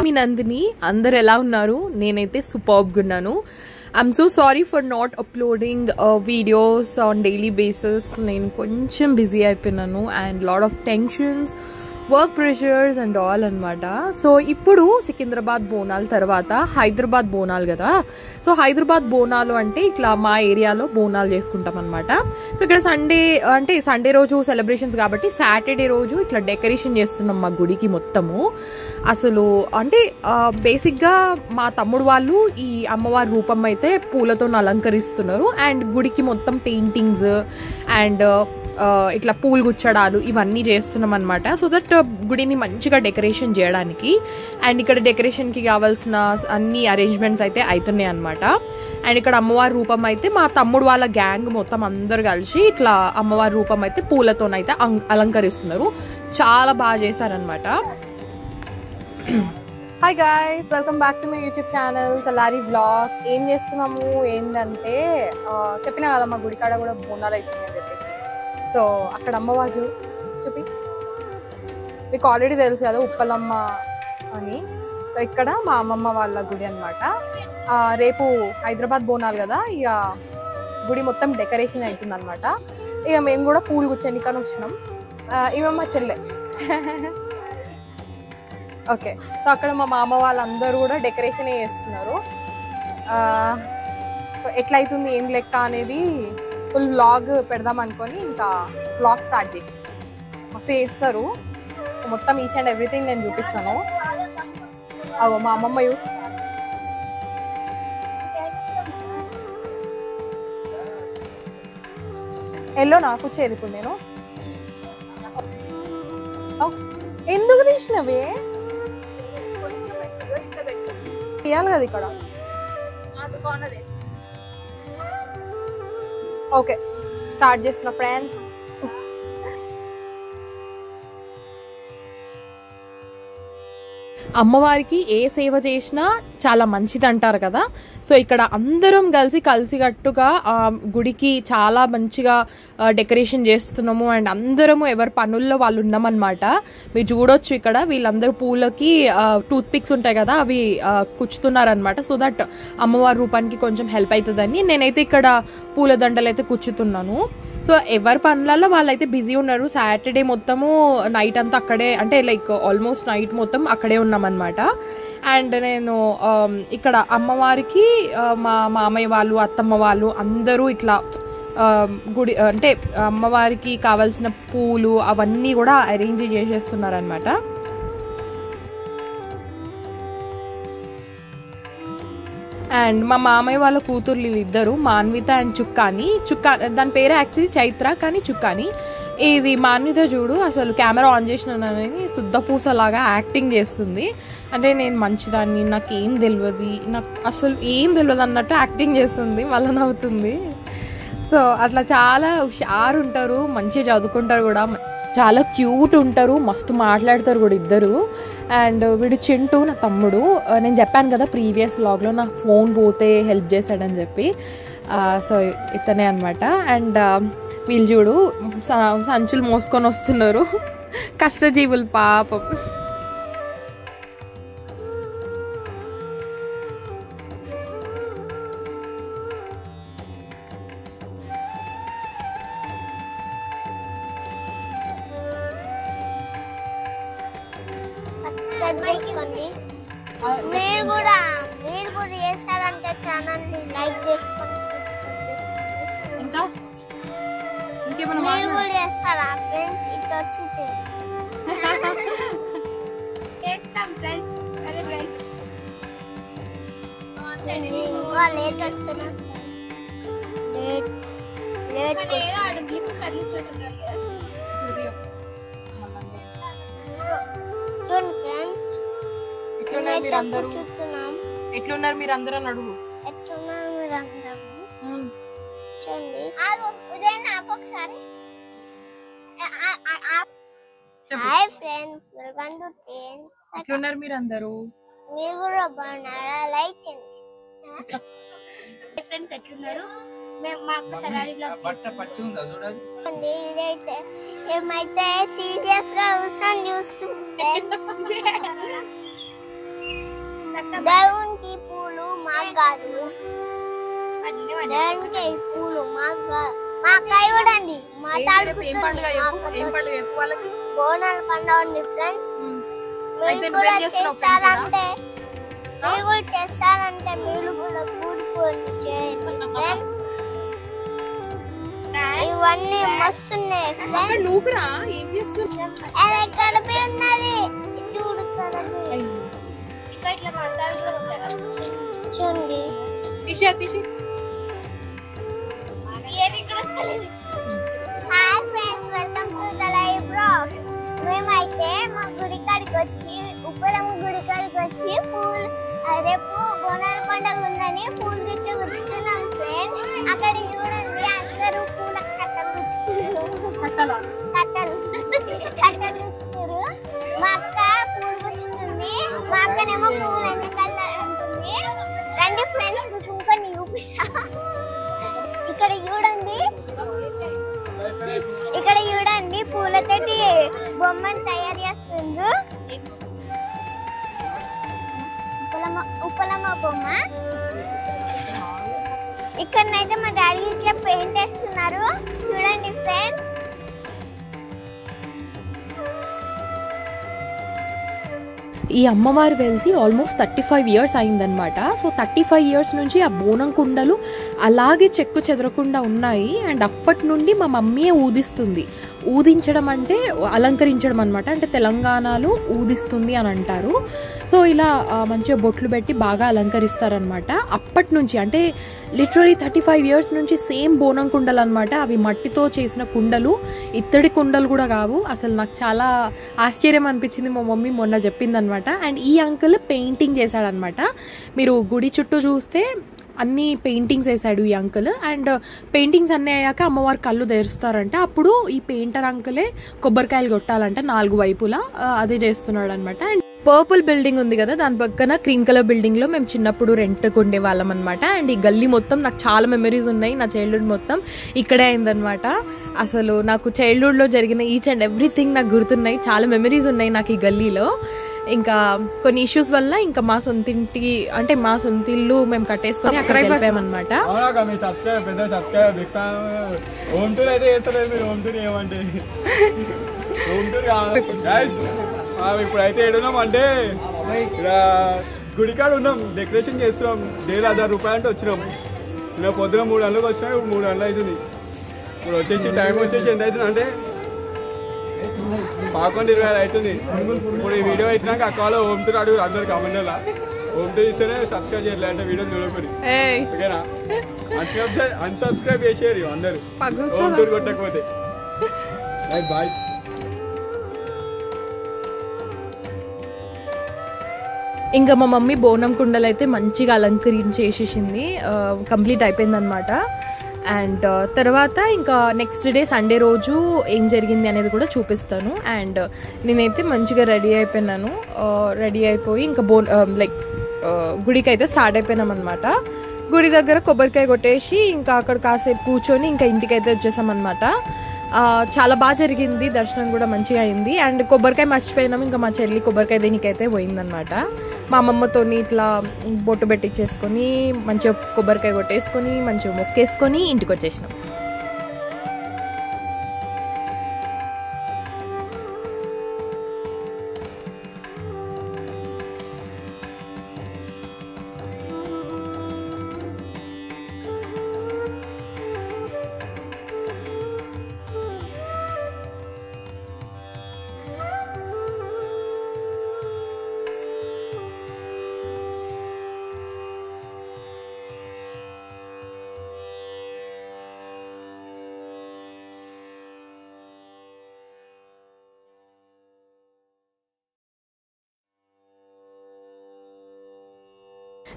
మీ నందిని అందరు ఎలా ఉన్నారు? నేనైతే సూపర్బ్గా ఉన్నాను. I'm so sorry for not uploading videos on daily basis. నేను కొంచెం బిజీ అయిపోయినాను and lot of tensions, work pressures and all అనమాట. సో ఇప్పుడు సికింద్రాబాద్ బోనాలు తర్వాత హైదరాబాద్ బోనాలు కదా. సో హైదరాబాద్ బోనాలు అంటే ఇట్లా మా ఏరియాలో బోనాలు చేసుకుంటాం అనమాట. సో ఇక్కడ సండే రోజు సెలబ్రేషన్స్ కాబట్టి సాటర్డే రోజు ఇట్లా డెకరేషన్ చేస్తున్నాం మా గుడికి మొత్తము. అసలు అంటే బేసిక్గా మా తమ్ముడు వాళ్ళు ఈ అమ్మవారి రూపం అయితే పూలతో అలంకరిస్తున్నారు అండ్ గుడికి మొత్తం పెయింటింగ్స్ అండ్ ఇట్లా పూలు గుచ్చడాలు ఇవన్నీ చేస్తున్నాం అనమాట. సో దట్ గుడిని మంచిగా డెకరేషన్ చేయడానికి. అండ్ ఇక్కడ డెకరేషన్కి కావాల్సిన అన్ని అరేంజ్మెంట్స్ అయితే అవుతున్నాయి అనమాట. అండ్ ఇక్కడ అమ్మవారి రూపం అయితే మా తమ్ముడు వాళ్ళ గ్యాంగ్ మొత్తం అందరు కలిసి ఇట్లా అమ్మవారి రూపం అయితే పూలతోనైతే అలంకరిస్తున్నారు. చాలా బాగా చేశారనమాట. Hi guys, welcome back to my YouTube channel Talari vlogs. ఏం చేస్తున్నాము ఏంటంటే చెప్పినా కదా మా గుడికాడ కూడా బోనాలు అవుతుంది అని చెప్పేసి. సో అక్కడ అమ్మవారు చూపి మీకు ఆల్రెడీ తెలుసు కదా ఉప్పలమ్మ అని. సో ఇక్కడ మా అమ్మమ్మ వాళ్ళ గుడి అనమాట. రేపు హైదరాబాద్ బోనాలు కదా, ఇక గుడి మొత్తం డెకరేషన్ అవుతుంది అనమాట. ఇక మేము కూడా పూలు కూర్చొని వచ్చినాం. ఇవమ్మ చెల్లె. ఓకే, సో అక్కడ మా మామ వాళ్ళందరూ కూడా డెకరేషన్ చేస్తున్నారు. ఎట్లయితుంది ఏం లెక్క అనేది ఫుల్ వ్లాగ్ పెడదాం అనుకొని ఇంకా వ్లాగ్ స్టార్ట్ చేసి మస్తు చేస్తారు. మొత్తం ఈచ్ అండ్ ఎవ్రీథింగ్ నేను చూపిస్తాను. అగో మా అమ్మమ్మ ఎల్లోనా కూర్చేది ఇప్పుడు నేను. ఎందుకు తీసినవే తీయాలి కదా ఇక్కడ. ఓకే, స్టార్ట్ చేస్తున్నా ఫ్రెండ్స్. అమ్మవారికి ఏ సేవ చేసినా చాలా మంచిది అంటారు కదా. సో ఇక్కడ అందరం కలిసికట్టుగా గుడికి చాలా మంచిగా డెకరేషన్ చేస్తున్నాము అండ్ అందరము ఎవరి పనుల్లో వాళ్ళు ఉన్నామన్నమాట. మీరు చూడొచ్చు ఇక్కడ వీళ్ళందరూ పూలకి టూత్ పిక్స్ ఉంటాయి కదా, అవి కుచ్చుతున్నారనమాట. సో దట్ అమ్మవారి రూపానికి కొంచెం హెల్ప్ అవుతుందని నేనైతే ఇక్కడ పూల దండలు అయితే కుచ్చుతున్నాను. సో ఎవరి పనులలో వాళ్ళైతే బిజీ ఉన్నారు. సాటర్డే మొత్తము నైట్ అంతా అక్కడే, అంటే లైక్ ఆల్మోస్ట్ నైట్ మొత్తం అక్కడే ఉన్నామన్నమాట. అండ్ నేను ఇక్కడ అమ్మవారికి మా మామయ్య వాళ్ళు, అత్తమ్మ వాళ్ళు అందరూ ఇట్లా గుడి అంటే అమ్మవారికి కావాల్సిన పూలు అవన్నీ కూడా అరేంజ్ చేసేస్తున్నారనమాట. అండ్ మా మామయ్య వాళ్ళ కూతుర్లు ఇద్దరు, మాన్విత అండ్ చుక్కాని. దాని పేరు యాక్చువల్లీ చైత్ర, కానీ చుక్కాని. ఇది మాన్విత చూడు అసలు కెమెరా ఆన్ చేసినానని శుద్ధపూసలాగా యాక్టింగ్ చేస్తుంది. అంటే నేను మంచిదాన్ని, నాకేం తెలియదు, నాకు అసలు ఏం తెలియదు అన్నట్టు యాక్టింగ్ చేస్తుంది, మళ్ళీ నవ్వుతుంది. సో అట్లా చాలా హుషారు ఉంటారు, మంచిగా చదువుకుంటారు కూడా, చాలా క్యూట్ ఉంటారు, మస్తు మాట్లాడతారు కూడా ఇద్దరు. అండ్ వీడు చింటూ నా తమ్ముడు. నేను చెప్పాను కదా ప్రీవియస్ వ్లాగ్లో నాకు ఫోన్ పోతే హెల్ప్ చేశాడని చెప్పి. సో ఇతనే అనమాట. అండ్ వీళ్ళు చూడు సంచులు మోసుకొని వస్తున్నారు, కష్టజీవులు పాపం. మీరు కూడా చేస్తారంటే ఛానల్ ని లైక్ చేసుకోండి, ఇంకా ఇంకేమైనా మీరు కూడా చేస్తారా ఫ్రెండ్స్? ఇట్లా వచ్చి చేస్తాం ఫ్రెండ్స్. సరే ఫ్రెండ్స్, ఇంకా లేట్ వస్తున్నా. లేట్ చూడండి ఫ్రెండ్స్, ఎట్లున్నారు మీరు అందరూ అని అడుగు. ఎట్లున్నారు మీరు అందరూ చూడండి. ఉదయం నాకు ఒకసారి hi friends, welcome to friends. ఎట్లున్నారు మీరు అందరూ? మీరు కూడా బాగున్నారా? లైక్ చేయండి ఫ్రెండ్స్. ఎట్లున్నారు? ఇదైతే ఏమైతే సీరియస్ గా కూర్చొని చూస్తుంటే దేవునికి పూలు మాకు కాదు, దేవునికి పూలు మాకు కాదు. మా అక్కయ్య కూడా అండి బోనాల పండుగ ఉంది ఫ్రెండ్స్. మీరు కూడా చేస్తారంటే మీరు కూడా కూడుకొని చేయండి ఫ్రెండ్స్. ఇవన్నీ మస్తున్నాయి ఫ్రెండ్స్. గడప ఉన్నది చూడండి. Hi friends, welcome to the live blogs. మేమైతే మా గుడికాడికి వచ్చి ఉప్పలమ్మ గుడికాడికి వచ్చి పూలు రేపు బోనాల పండుగ ఉందని పూలు తెచ్చి గుచ్చుతున్నాం ఫ్రెండ్స్. అక్కడ చూడండి అందరూ పూల కట్టలు గుచ్చుతున్నారు. మా అక్క పూలు గుచ్చుతుంది, మా అక్కనేమో పూలు ఎన్నికల్లా అంటుంది. రండి ఫ్రెండ్స్, మీకు ఇంకొని చూపిస్తా. ఇక్కడ చూడండి పూలతోటి బొమ్మను తయారు చేస్తుంది. ఉప్పలమ్మ బొమ్మ. ఇక్కడనైతే మా డాడీ ఇట్లా పెయింట్ వేస్తున్నారు చూడండి ఫ్రెండ్స్. ఈ అమ్మవారు వెలిసి ఆల్మోస్ట్ 35 years అయిందనమాట. సో 35 years నుంచి ఆ బోనం కుండలు అలాగే చెక్కు చెదరకుండా ఉన్నాయి. అండ్ అప్పటి నుండి మా మమ్మీయే ఊదిస్తుంది. ఊదించడం అంటే అలంకరించడం అనమాట. అంటే తెలంగాణలో ఊదిస్తుంది అని అంటారు. సో ఇలా మంచిగా బొట్లు పెట్టి బాగా అలంకరిస్తారనమాట. అప్పటి నుంచి అంటే లిటరలీ 35 years నుంచి సేమ్ బోనం కుండలు అనమాట. అవి మట్టితో చేసిన కుండలు, ఇత్తడి కుండలు కూడా కావు. అసలు నాకు చాలా ఆశ్చర్యం అనిపించింది, మా మమ్మీ మొన్న చెప్పిందనమాట. అండ్ ఈ అంకుల్ పెయింటింగ్ చేశాడనమాట. మీరు గుడి చుట్టూ చూస్తే అన్ని పెయింటింగ్స్ వేసాడు ఈ అంకుల్. అండ్ పెయింటింగ్స్ అన్నీ అయ్యాక అమ్మవారి కళ్ళు తెరుస్తారంట. అప్పుడు ఈ పెయింటర్ అంకులే కొబ్బరికాయలు కొట్టాలంట 4 వైపులా. అదే చేస్తున్నాడు అనమాట. అండ్ పర్పుల్ బిల్డింగ్ ఉంది కదా, దాని పక్కన క్రీమ్ కలర్ బిల్డింగ్ లో మేము చిన్నప్పుడు రెంట్కి ఉండే వాళ్ళం అనమాట. అండ్ ఈ గల్లీ మొత్తం నాకు చాలా మెమరీస్ ఉన్నాయి. నా చైల్డ్హుడ్ మొత్తం ఇక్కడే అయిందనమాట. అసలు నాకు చైల్డ్హుడ్ లో జరిగిన ఈచ్ అండ్ ఎవ్రీథింగ్ నాకు గుర్తున్నాయి. చాలా మెమరీస్ ఉన్నాయి నాకు ఈ గల్లీలో. ఇంకా కొన్ని ఇష్యూస్ వల్ల ఇంకా మా సొంతింటి అంటే మా సొంత ఇల్లు మేము కట్టేసుకొని అక్కడ వెళ్ళిపోయామన్నమాట. ఇప్పుడైతే ఏడున్నాం అంటే గుడికాడ ఉన్నాం, డెకరేషన్ చేస్తున్నాం. డైలీ 1000 రూపాయలు అంటే వచ్చినాం. ఇలా పొద్దున 3 గంటలకు వచ్చినా, 3 గంటలు అవుతుంది. ఇప్పుడు వచ్చేసి టైం వచ్చేసి ఎంత అవుతుంది అంటే 11:25 అవుతుంది. ఇప్పుడు ఈ వీడియో అయినాక అక్కలో హోమ్ టూర్ అడుగు అందరు కామెంట్లా. హోమ్ టూర్ ఇస్తేనే సబ్స్క్రైబ్ చేయాలి, అంటే వీడియో చూడకూడదు ఓకేనా. అన్సబ్స్క్రైబ్ చేసేది అందరు హోమ్ టూర్ కొట్టకపోతే. బాయ్. ఇంకా మా మమ్మీ బోనం కుండలు అయితే మంచిగా అలంకరించేసేసింది. కంప్లీట్ అయిపోయిందనమాట. అండ్ తర్వాత ఇంకా నెక్స్ట్ డే సండే రోజు ఏం జరిగింది అనేది కూడా చూపిస్తాను. అండ్ నేనైతే మంచిగా రెడీ అయిపోయినాను. రెడీ అయిపోయి ఇంకా గుడికి అయితే స్టార్ట్ అయిపోయినాం అనమాట. గుడి దగ్గర కొబ్బరికాయ కొట్టేసి ఇంకా అక్కడ కాసేపు కూర్చొని ఇంకా ఇంటికైతే వచ్చేసామన్నమాట. చాలా బాగా జరిగింది, దర్శనం కూడా మంచిగా అయింది. అండ్ కొబ్బరికాయ మర్చిపోయినాం. ఇంకా మా చెల్లి కొబ్బరికాయ దీనికైతే పోయిందనమాట. మా అమ్మమ్మతో ఇట్లా బొట్టు పెట్టించేసుకొని మంచిగా కొబ్బరికాయ కొట్టేసుకొని మంచిగా మొక్కేసుకొని ఇంటికి వచ్చేసినాం.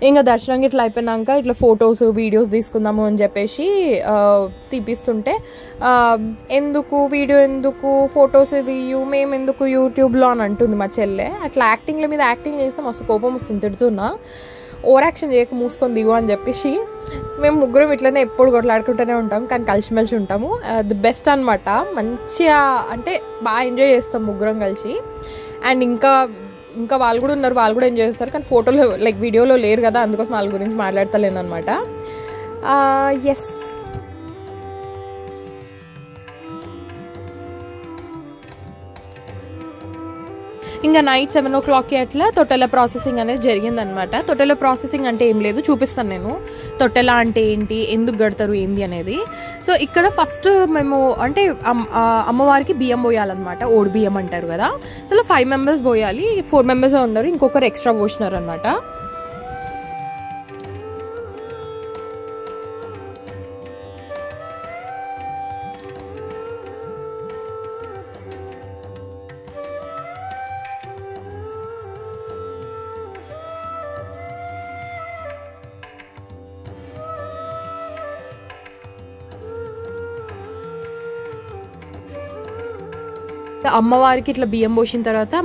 ఇంకా దర్శనం ఇట్లా అయిపోయినాక ఇట్లా ఫొటోస్ వీడియోస్ తీసుకుందాము అని చెప్పేసి తీపిస్తుంటే ఎందుకు వీడియో ఎందుకు ఫొటోస్ తీయు మేము ఎందుకు యూట్యూబ్లో అని అంటుంది మా చెల్లె. అట్లా యాక్టింగ్ల మీద యాక్టింగ్ చేస్తే మస్తు కోపం వస్తుంది, తిడుతున్నా. ఓవర్ యాక్షన్ చేయక మూసుకొని దిగు అని చెప్పేసి మేము ముగ్గురం ఇట్లనే ఎప్పుడు కొట్లాడుకుంటూనే ఉంటాం, కానీ కలిసిమెలిసి ఉంటాము. ది బెస్ట్ అనమాట. మంచిగా అంటే బాగా ఎంజాయ్ చేస్తాం ముగ్గురం కలిసి. అండ్ ఇంకా వాళ్ళు కూడా ఉన్నారు, వాళ్ళు కూడా ఎంజాయ్ చేస్తారు, కానీ ఫోటోలో లైక్ వీడియోలో లేరు కదా, అందుకోసం వాళ్ళ గురించి మాట్లాడతలేను అనమాట. ఎస్, ఇంకా నైట్ 7 o'clock అట్లా తొట్టెల ప్రాసెసింగ్ అనేది జరిగిందనమాట. తొట్టెల ప్రాసెసింగ్ అంటే ఏం లేదు, చూపిస్తాను నేను. తొట్టెల అంటే ఏంటి, ఎందుకు కడతారు, ఏంది అనేది. సో ఇక్కడ ఫస్ట్ మేము అంటే అమ్మవారికి బియ్యం పోయాలన్నమాట, ఓడి బియ్యం అంటారు కదా. సో 5 members పోయాలి, 4 members ఉన్నారు, ఇంకొకరు ఎక్స్ట్రా పోసినారు అనమాట. అమ్మవారికి ఇట్లా బియ్యం పోసిన తర్వాత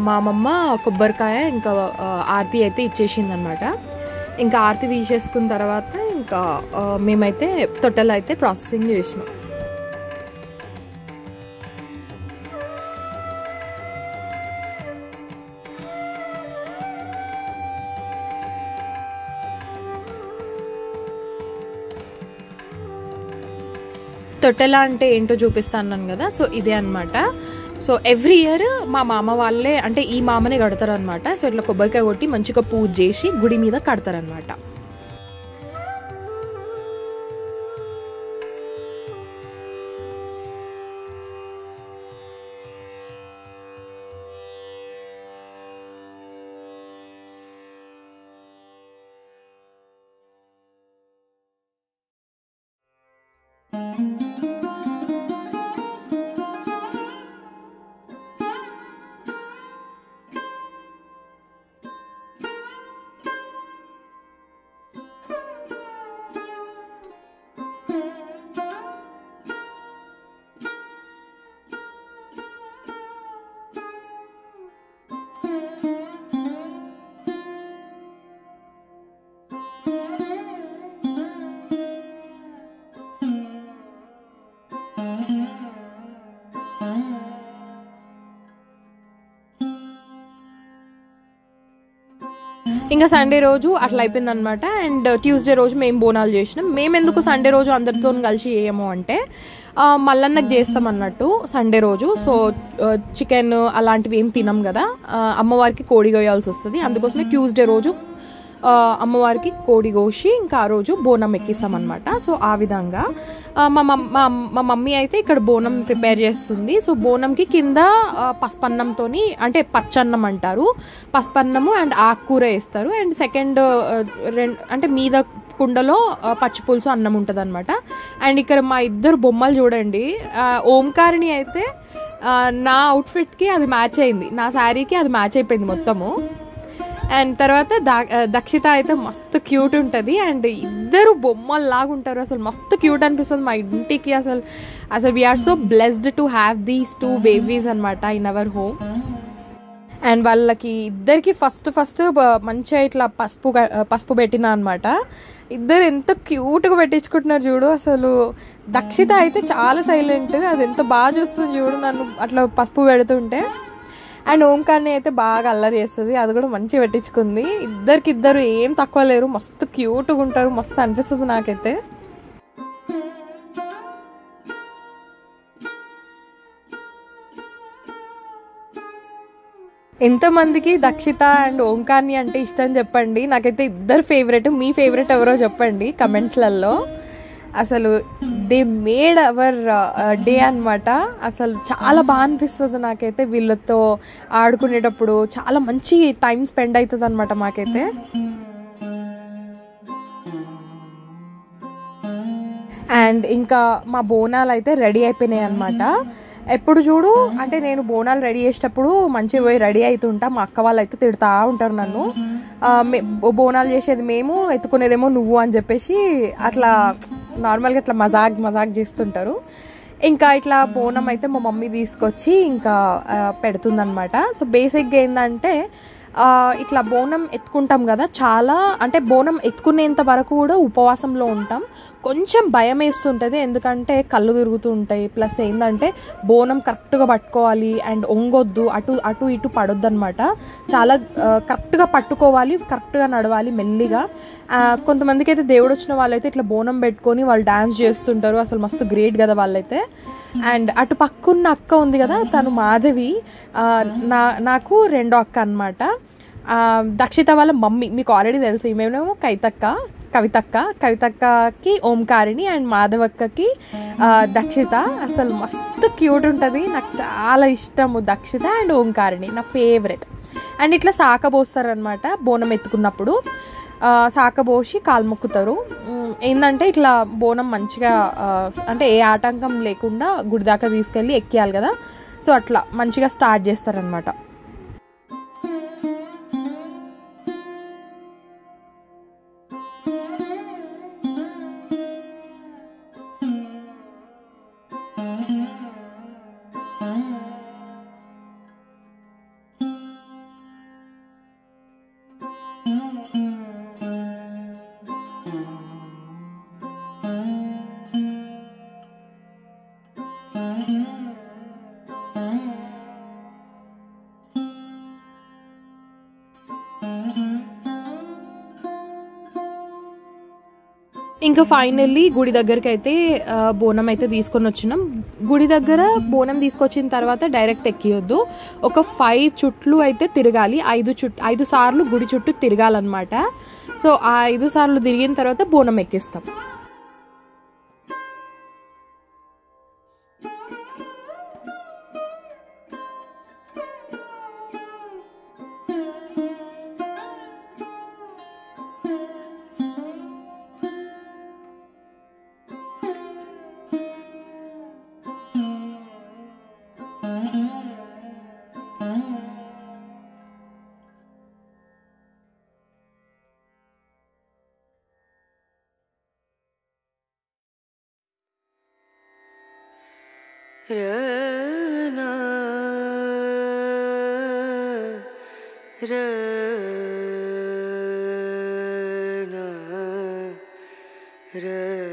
మా అమ్మమ్మ కొబ్బరికాయ ఇంకా ఆరతి అయితే ఇచ్చేసింది అనమాట. ఇంకా ఆరతి తీసేసుకున్న తర్వాత ఇంకా మేమైతే తొట్టెలు అయితే ప్రాసెసింగ్ చేసినాం. తొట్టెల అంటే ఏంటో చూపిస్తాను కదా. సో ఇదే అనమాట. సో ఎవ్రీ ఇయర్ మా మామ వాళ్ళే అంటే ఈ మామనే కడతారనమాట. సో ఇట్లా కొబ్బరికాయ కొట్టి మంచిగా పూజ చేసి గుడి మీద కడతారనమాట. ఇంకా సండే రోజు అట్లా అయిపోయింది అనమాట. అండ్ ట్యూస్డే రోజు మేము బోనాలు చేసినాం. మేము ఎందుకు సండే రోజు అందరితో కలిసి చేయము అంటే మల్లన్నకు చేస్తాం అన్నట్టు సండే రోజు. సో చికెన్ అలాంటివి ఏం తినం కదా, అమ్మవారికి కోడి కోయాల్సి వస్తుంది. అందుకోసమే ట్యూస్డే రోజు అమ్మవారికి కోడి కోసి ఇంకా ఆ రోజు బోనం ఎక్కిస్తాం అనమాట. సో ఆ విధంగా మా మమ్మీ అయితే ఇక్కడ బోనం ప్రిపేర్ చేస్తుంది. సో బోనంకి కింద పసుపన్నంతో అంటే పచ్చన్నం అంటారు, పసుపన్నము అండ్ ఆకుకూర వేస్తారు. అండ్ సెకండ్ అంటే మీద కుండలో పచ్చిపులుసు అన్నం ఉంటుంది అనమాట. అండ్ ఇక్కడ మా ఇద్దరు బొమ్మలు చూడండి. ఓంకారిని అయితే నా అవుట్ఫిట్కి అది మ్యాచ్ అయింది, నా శారీకి అది మ్యాచ్ అయిపోయింది మొత్తము. అండ్ తర్వాత దక్షిత అయితే మస్తు క్యూట్ ఉంటుంది. అండ్ ఇద్దరు బొమ్మలు లాగా ఉంటారు, అసలు మస్తు క్యూట్ అనిపిస్తుంది మా ఇంటికి. అసలు we're so blessed to have these 2 babies అనమాట ఇన్ అవర్ హోమ్. అండ్ వాళ్ళకి ఇద్దరికి ఫస్ట్ మంచిగా ఇట్లా పసుపు పెట్టినా అనమాట. ఇద్దరు ఎంత క్యూట్గా పెట్టించుకుంటున్నారు చూడు. అసలు దక్షిత అయితే చాలా సైలెంట్, అది ఎంత బాగా చూస్తుంది చూడు నన్ను అట్లా పసుపు పెడుతుంటే. అండ్ ఓంకార్ని అయితే బాగా అల్లరి చేస్తుంది, అది కూడా మంచిగా పెట్టించుకుంది. ఇద్దరు ఏం తక్కువ లేరు, మస్తు క్యూట్గా ఉంటారు, మస్తు అనిపిస్తుంది నాకైతే. ఎంతమందికి దక్షిత అండ్ ఓంకార్ని అంటే ఇష్టం చెప్పండి. నాకైతే ఇద్దరు ఫేవరెట్. మీ ఫేవరెట్ ఎవరో చెప్పండి కమెంట్స్లలో. అసలు దే మేడ్ అవర్ డే అనమాట. అసలు చాలా బాగా అనిపిస్తుంది నాకైతే వీళ్ళతో ఆడుకునేటప్పుడు. చాలా మంచి టైం స్పెండ్ అవుతుంది అనమాట మాకైతే. అండ్ ఇంకా మా బోనాలు అయితే రెడీ అయిపోయినాయి అనమాట. ఎప్పుడు చూడు అంటే నేను బోనాలు రెడీ చేసేటప్పుడు మంచిగా పోయి రెడీ అవుతుంటా, మా అక్క వాళ్ళు అయితే తిడుతూ ఉంటారు నన్ను. బోనాలు చేసేది మేము, ఎత్తుకునేదేమో నువ్వు అని చెప్పేసి అట్లా నార్మల్గా ఇట్లా మజాక్ చేస్తుంటారు. ఇంకా ఇట్లా బోనం అయితే మా మమ్మీ తీసుకొచ్చి ఇంకా పెడుతుందనమాట. సో బేసిక్గా ఏంటంటే ఇట్లా బోనం ఎత్తుకుంటాం కదా, చాలా అంటే బోనం ఎత్తుకునేంత వరకు కూడా ఉపవాసంలో ఉంటాం. కొంచెం భయం వేస్తుంటుంది, ఎందుకంటే కళ్ళు తిరుగుతూ ఉంటాయి. ప్లస్ ఏంటంటే బోనం కరెక్ట్గా పట్టుకోవాలి అండ్ ఒంగొద్దు, అటు ఇటు పడొద్దు అనమాట. చాలా కరెక్ట్గా పట్టుకోవాలి, కరెక్ట్గా నడవాలి మెల్లిగా. కొంతమందికి అయితే దేవుడు వచ్చిన వాళ్ళైతే ఇట్లా బోనం పెట్టుకొని వాళ్ళు డాన్స్ చేస్తుంటారు. అసలు మస్తు గ్రేట్ కదా వాళ్ళైతే. అండ్ అటు పక్కన్న అక్క ఉంది కదా, తను మాధవి, నాకు రెండో అక్క అనమాట. దక్షిత వాళ్ళ మమ్మీ మీకు ఆల్రెడీ తెలుసు. ఈమెమేమో కవితక్కకి ఓంకారిని అండ్ మాధవక్కకి దక్షిత. అసలు మస్తు క్యూట్ ఉంటుంది, నాకు చాలా ఇష్టము దక్షిత అండ్ ఓంకారిని, నా ఫేవరెట్. అండ్ ఇట్లా సాకబోస్తారనమాట బోనం ఎత్తుకున్నప్పుడు. సాకబోసి కాలు మొక్కుతారు. ఏంటంటే ఇట్లా బోనం మంచిగా అంటే ఏ ఆటంకం లేకుండా గుడి దాకా తీసుకెళ్ళి ఎక్కియాలి కదా, సో అట్లా మంచిగా స్టార్ట్ చేస్తారనమాట. ఇంకా ఫైనల్లీ గుడి దగ్గరికి అయితే బోనం అయితే తీసుకొని వచ్చినాం. గుడి దగ్గర బోనం తీసుకొచ్చిన తర్వాత డైరెక్ట్ ఎక్కియొద్దు, ఒక 5 చుట్లు అయితే తిరగాలి. 5 సార్లు గుడి చుట్టూ తిరగాలన్నమాట. సో ఆ 5 సార్లు తిరిగిన తర్వాత బోనం ఎక్కిస్తాం. Rana Rana Ranu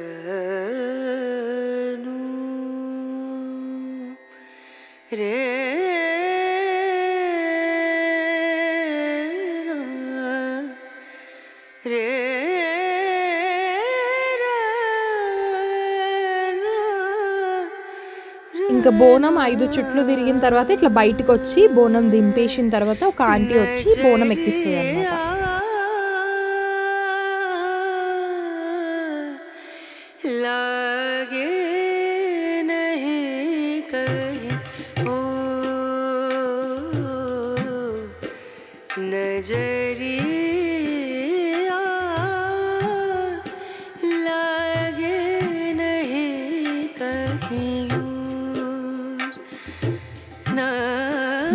ఇంకా బోనం 5 చుట్లు తిరిగిన తర్వాత ఇట్లా బయటకు వచ్చి బోనం దింపేసిన తర్వాత ఒక ఆంటీ వచ్చి బోనం ఎక్కిస్తుంది అన్నమాట.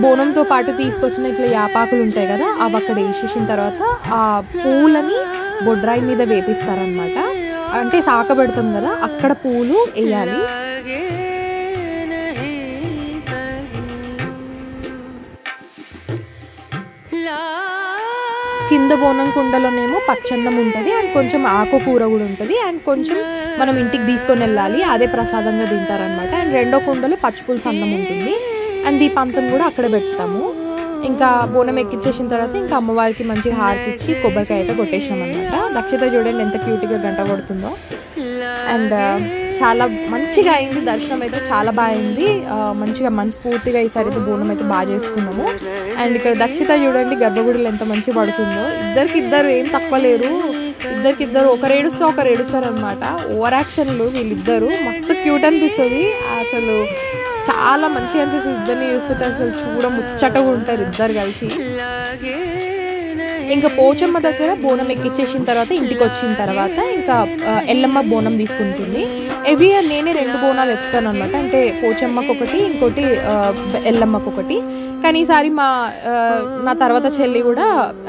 బోనంతో పాటు తీసుకొచ్చిన ఇట్లా యాపాకులు ఉంటాయి కదా, అవి అక్కడ వేసేసిన తర్వాత ఆ పూలని బొడ్రాయి మీద వేపిస్తారనమాట. అంటే సాకబెడతాం కదా, అక్కడ పూలు వేయాలి. కింద బోనం కుండలోనేమో పచ్చన్నం ఉంటుంది అండ్ కొంచెం ఆకుకూర కూడా ఉంటుంది అండ్ కొంచెం మనం ఇంటికి తీసుకొని వెళ్ళాలి, అదే ప్రసాదంగా తింటారనమాట. అండ్ రెండో కుండలో పచ్చిపులుసు అన్నం ఉంటుంది అండ్ దీపాంతం కూడా అక్కడ పెడతాము. ఇంకా బోనం ఎక్కించేసిన తర్వాత ఇంకా అమ్మవారికి మంచిగా హారతి ఇచ్చి కొబ్బరికాయ అయితే కొట్టేసినాం అనమాట. దక్షిత చూడండి ఎంత క్యూట్గా గంట కొడుతుందో. అండ్ చాలా మంచిగా అయింది, దర్శనం అయితే చాలా బాగా అయింది. మంచిగా మనస్ఫూర్తిగా ఈసారి అయితే బోనం అయితే బాగా చేసుకున్నాము. అండ్ ఇక్కడ దక్షిత చూడండి గర్భగుడిలో ఎంత మంచిగా పడుతుందో. ఇద్దరు ఏం తక్కువ లేరు, ఇద్దరు ఒకరు ఏడుస్తారు అనమాట. ఓవర్ యాక్షన్లు వీళ్ళిద్దరు మస్తు క్యూట్ అనిపిస్తుంది, అసలు చాలా మంచిగా అనిపిస్తుంది. ఇద్దరిని చూస్తుంటే అసలు చూడ ముచ్చటగా ఉంటారు ఇద్దరు కలిసి. ఇంకా పోచమ్మ దగ్గర బోనం ఎక్కించేసిన తర్వాత ఇంటికి వచ్చిన తర్వాత ఇంకా ఎల్లమ్మ బోనం తీసుకుంటుంది. ఎవ్రీ ఇయర్ నేనే 2 బోనాలు ఎత్తుతాను అనమాట. అంటే పోచమ్మకు ఒకటి, ఇంకోటి ఎల్లమ్మకు ఒకటి. కానీ ఈసారి నా తర్వాత చెల్లి కూడా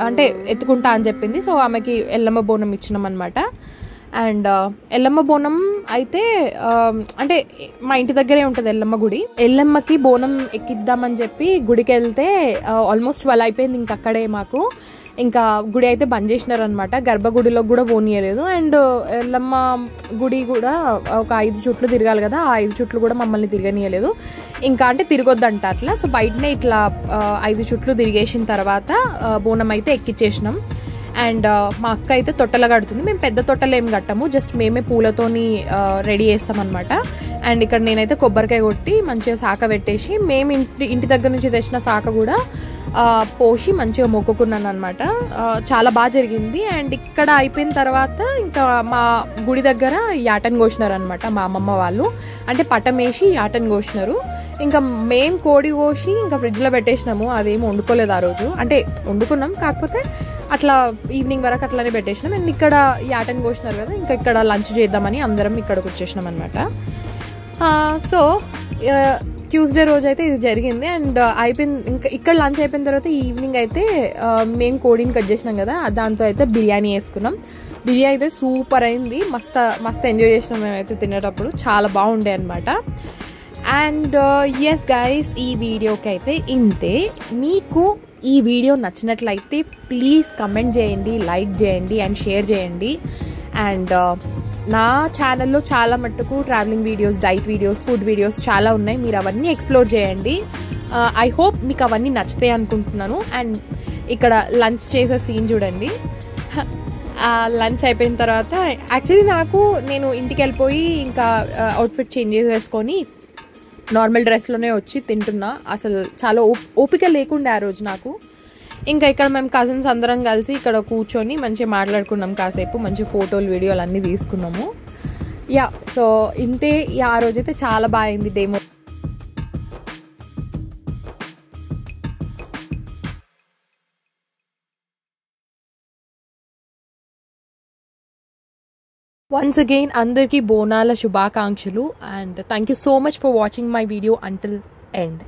అంటే ఎత్తుకుంటా అని చెప్పింది, సో ఆమెకి ఎల్లమ్మ బోనం ఇచ్చినాం అనమాట. అండ్ ఎల్లమ్మ బోనం అయితే అంటే మా ఇంటి దగ్గరే ఉంటుంది ఎల్లమ్మ గుడి. ఎల్లమ్మకి బోనం ఎక్కిద్దామని చెప్పి గుడికి వెళ్తే ఆల్మోస్ట్ 12 అయిపోయింది. ఇంక అక్కడే మాకు ఇంకా గుడి అయితే బంద్ చేసినారు అనమాట. గర్భగుడిలో కూడా పోనీయలేదు. అండ్ ఎల్లమ్మ గుడి కూడా ఒక 5 చుట్లు తిరగాలి కదా, ఆ 5 చుట్లు కూడా మమ్మల్ని తిరగనీయలేదు. ఇంకా అంటే తిరగొద్దంట అట్లా. సో బయటనే ఇట్లా 5 చుట్లు తిరిగేసిన తర్వాత బోనం అయితే ఎక్కిచ్చేసినాం. అండ్ మా అక్క అయితే తొట్టెలు కడుతుంది. మేము పెద్ద తొట్టెలు ఏం కట్టము, జస్ట్ మేమే పూలతోని రెడీ చేస్తాం అనమాట. అండ్ ఇక్కడ నేనైతే కొబ్బరికాయ కొట్టి మంచిగా శాఖ పెట్టేసి మేము ఇంటి దగ్గర నుంచి తెచ్చిన శాఖ కూడా పోసి మంచిగా మొక్కుకున్నాను అనమాట. చాలా బాగా జరిగింది. అండ్ ఇక్కడ అయిపోయిన తర్వాత ఇంకా మా గుడి దగ్గర యాటన్ కోసినారు అనమాట మా అమ్మమ్మ వాళ్ళు. అంటే పటం వేసి యాటన్ కోసినారు. ఇంకా మేము కోడి కోసి ఇంకా ఫ్రిడ్జ్లో పెట్టేసినాము. అదేమి వండుకోలేదు ఆ రోజు. అంటే వండుకున్నాం, కాకపోతే అట్లా ఈవినింగ్ వరకు అట్లానే పెట్టేసినాం. అండ్ ఇక్కడ యాటన్ కోసినారు కదా, ఇంకా ఇక్కడ లంచ్ చేద్దామని అందరం ఇక్కడికి వచ్చేసినాం అనమాట. సో ట్యూస్డే రోజు అయితే ఇది జరిగింది. అండ్ అయిపోయింది. ఇంకా ఇక్కడ లంచ్ అయిపోయిన తర్వాత ఈవినింగ్ అయితే మేము కోడిని కట్ చేసినాం కదా, దాంతో అయితే బిర్యానీ వేసుకున్నాం. బిర్యానీ అయితే సూపర్ అయింది. మస్తు ఎంజాయ్ చేసినాం మేమైతే తినేటప్పుడు. చాలా బాగుండే అనమాట. అండ్ ఎస్ గైస్, ఈ వీడియోకి అయితే ఇంతే. మీకు ఈ వీడియో నచ్చినట్లయితే ప్లీజ్ కమెంట్ చేయండి, లైక్ చేయండి అండ్ షేర్ చేయండి. అండ్ నా ఛానల్లో చాలా మట్టుకు travelling videos, diet videos, food videos చాలా ఉన్నాయి. మీరు అవన్నీ ఎక్స్ప్లోర్ చేయండి. ఐ హోప్ మీకు అవన్నీ నచ్చుతాయి అనుకుంటున్నాను. అండ్ ఇక్కడ లంచ్ చేసే సీన్ చూడండి. లంచ్ అయిపోయిన తర్వాత యాక్చువల్లీ నేను ఇంటికి వెళ్ళిపోయి ఇంకా అవుట్ఫిట్ చేంజ్ చేసేసుకొని నార్మల్ డ్రెస్లోనే వచ్చి తింటున్నా. అసలు చాలా ఓపిక లేకుండే ఆ రోజు నాకు. ఇంకా ఇక్కడ మేము కజిన్స్ అందరం కలిసి ఇక్కడ కూర్చొని మంచిగా మాట్లాడుకున్నాం కాసేపు. మంచి ఫోటోలు, వీడియోలు అన్నీ తీసుకున్నాము. యా, సో ఇంతే. ఆ రోజైతే చాలా బాగా అయింది డేమో. Once again, అందరికీ బోనాల శుభాకాంక్షలు. And thank you so much for watching my video until end.